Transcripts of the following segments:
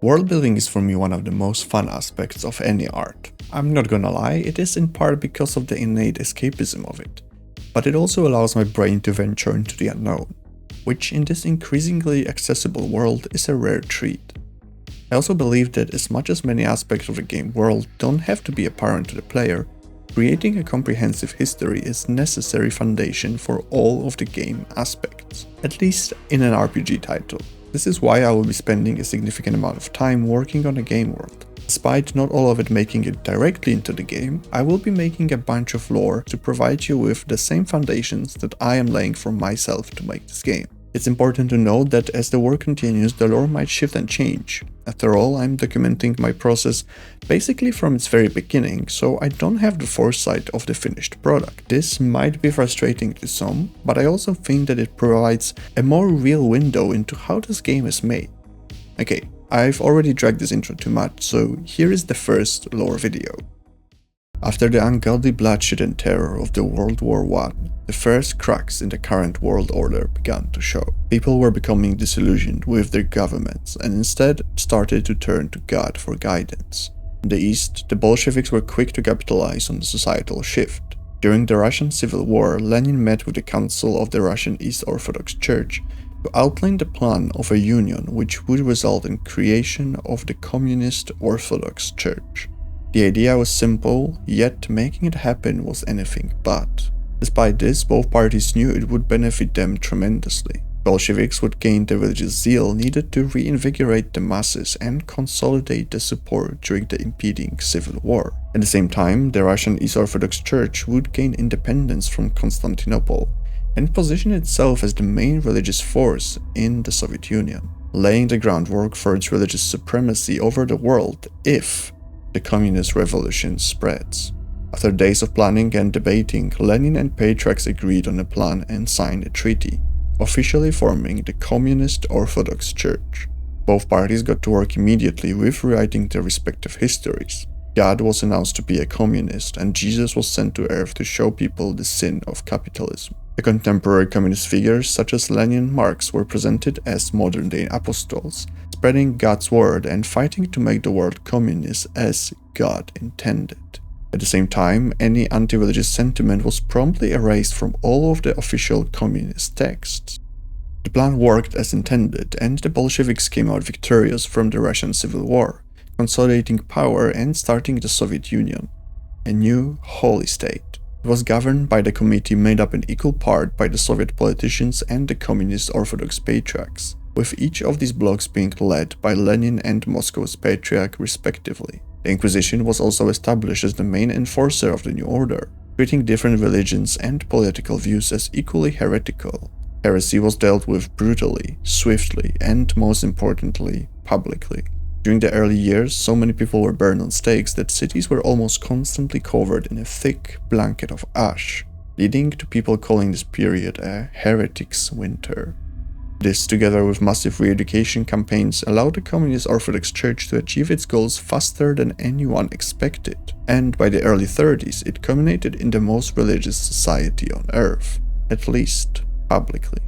World building is for me one of the most fun aspects of any art. I'm not gonna lie, it is in part because of the innate escapism of it, but it also allows my brain to venture into the unknown, which in this increasingly accessible world is a rare treat. I also believe that as much as many aspects of the game world don't have to be apparent to the player, creating a comprehensive history is necessary foundation for all of the game aspects, at least in an RPG title. This is why I will be spending a significant amount of time working on the game world. Despite not all of it making it directly into the game, I will be making a bunch of lore to provide you with the same foundations that I am laying for myself to make this game. It's important to note that as the work continues, the lore might shift and change. After all, I'm documenting my process basically from its very beginning, so I don't have the foresight of the finished product. This might be frustrating to some, but I also think that it provides a more real window into how this game is made. Okay, I've already dragged this intro too much, so here is the first lore video. After the ungodly bloodshed and terror of the World War I, the first cracks in the current world order began to show. People were becoming disillusioned with their governments and instead started to turn to God for guidance. In the East, the Bolsheviks were quick to capitalize on the societal shift. During the Russian Civil War, Lenin met with the Council of the Russian East Orthodox Church to outline the plan of a union which would result in creation of the Communist Orthodox Church. The idea was simple, yet making it happen was anything but. Despite this, both parties knew it would benefit them tremendously. Bolsheviks would gain the religious zeal needed to reinvigorate the masses and consolidate the support during the impending civil war. At the same time, the Russian East Orthodox Church would gain independence from Constantinople and position itself as the main religious force in the Soviet Union, laying the groundwork for its religious supremacy over the world if the communist revolution spreads. After days of planning and debating, Lenin and patriarchs agreed on a plan and signed a treaty, officially forming the Communist Orthodox Church. Both parties got to work immediately with rewriting their respective histories. God was announced to be a communist, and Jesus was sent to Earth to show people the sin of capitalism. The contemporary communist figures such as Lenin and Marx were presented as modern-day apostles, spreading God's word and fighting to make the world communist as God intended. At the same time, any anti-religious sentiment was promptly erased from all of the official communist texts. The plan worked as intended, and the Bolsheviks came out victorious from the Russian Civil War, consolidating power and starting the Soviet Union, a new holy state. It was governed by the committee made up in equal part by the Soviet politicians and the Communist Orthodox patriarchs, with each of these blocs being led by Lenin and Moscow's patriarch respectively. The Inquisition was also established as the main enforcer of the new order, treating different religions and political views as equally heretical. Heresy was dealt with brutally, swiftly, and most importantly, publicly. During the early years, so many people were burned on stakes that cities were almost constantly covered in a thick blanket of ash, leading to people calling this period a heretic's winter. This, together with massive re-education campaigns, allowed the Communist Orthodox Church to achieve its goals faster than anyone expected, and by the early 30s it culminated in the most religious society on Earth, at least publicly.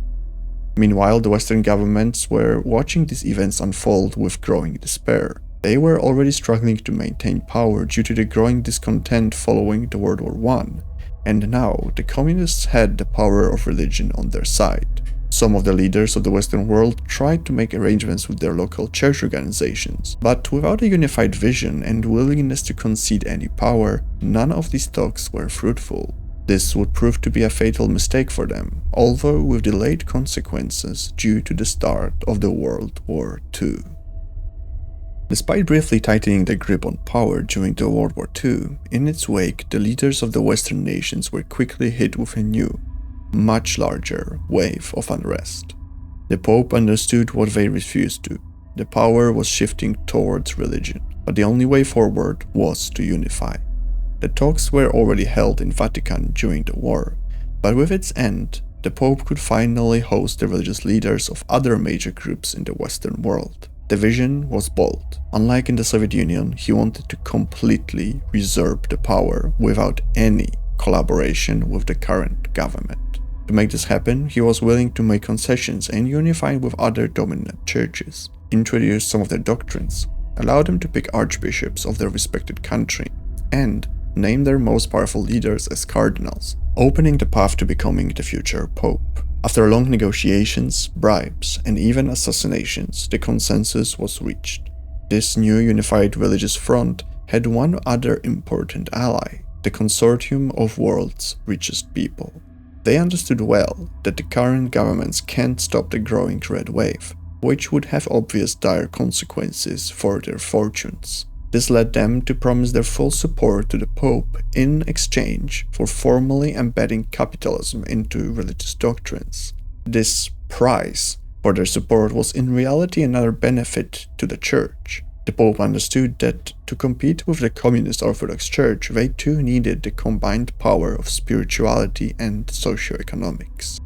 Meanwhile, the Western governments were watching these events unfold with growing despair. They were already struggling to maintain power due to the growing discontent following the World War I, and now the communists had the power of religion on their side. Some of the leaders of the Western world tried to make arrangements with their local church organizations, but without a unified vision and willingness to concede any power, none of these talks were fruitful. This would prove to be a fatal mistake for them, although with delayed consequences due to the start of the World War II. Despite briefly tightening their grip on power during the World War II, in its wake the leaders of the Western nations were quickly hit with a new, much larger wave of unrest. The Pope understood what they refused to. The power was shifting towards religion, but the only way forward was to unify. The talks were already held in Vatican during the war, but with its end, the Pope could finally host the religious leaders of other major groups in the Western world. The vision was bold. Unlike in the Soviet Union, he wanted to completely usurp the power without any collaboration with the current government. To make this happen, he was willing to make concessions and unify with other dominant churches, introduce some of their doctrines, allow them to pick archbishops of their respected country, and name their most powerful leaders as cardinals, opening the path to becoming the future pope. After long negotiations, bribes, and even assassinations, the consensus was reached. This new unified religious front had one other important ally, the consortium of world's richest people. They understood well that the current governments can't stop the growing red wave, which would have obvious dire consequences for their fortunes. This led them to promise their full support to the Pope in exchange for formally embedding capitalism into religious doctrines. This price for their support was in reality another benefit to the Church. The Pope understood that to compete with the Communist Orthodox Church, they too needed the combined power of spirituality and socioeconomics.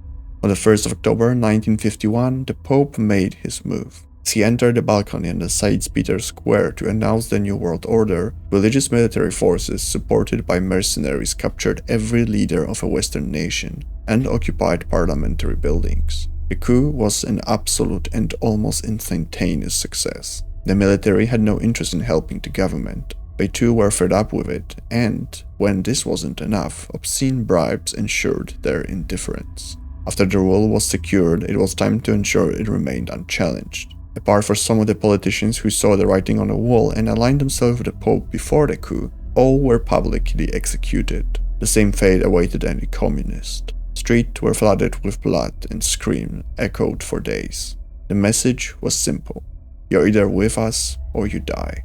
On the 1st of October 1951, the Pope made his move. As he entered the balcony on the St. Peter's Square to announce the New World Order, religious military forces supported by mercenaries captured every leader of a Western nation and occupied parliamentary buildings. The coup was an absolute and almost instantaneous success. The military had no interest in helping the government. They too were fed up with it, and, when this wasn't enough, obscene bribes ensured their indifference. After the rule was secured, it was time to ensure it remained unchallenged. Apart from some of the politicians who saw the writing on the wall and aligned themselves with the Pope before the coup, all were publicly executed. The same fate awaited any communist. Streets were flooded with blood and screams echoed for days. The message was simple. You're either with us or you die.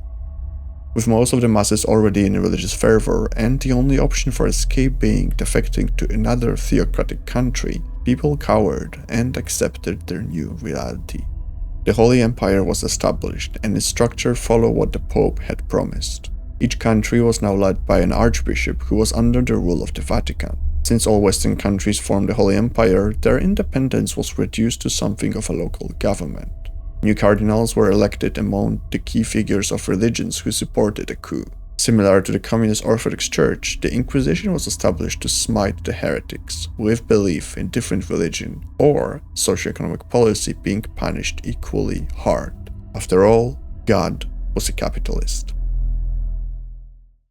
With most of the masses already in religious fervor and the only option for escape being defecting to another theocratic country, people cowered and accepted their new reality. The Holy Empire was established and its structure followed what the Pope had promised. Each country was now led by an archbishop who was under the rule of the Vatican. Since all Western countries formed the Holy Empire, their independence was reduced to something of a local government. New cardinals were elected among the key figures of religions who supported the coup. Similar to the Communist Orthodox Church, the Inquisition was established to smite the heretics, with belief in different religion or socioeconomic policy being punished equally hard. After all, God was a capitalist.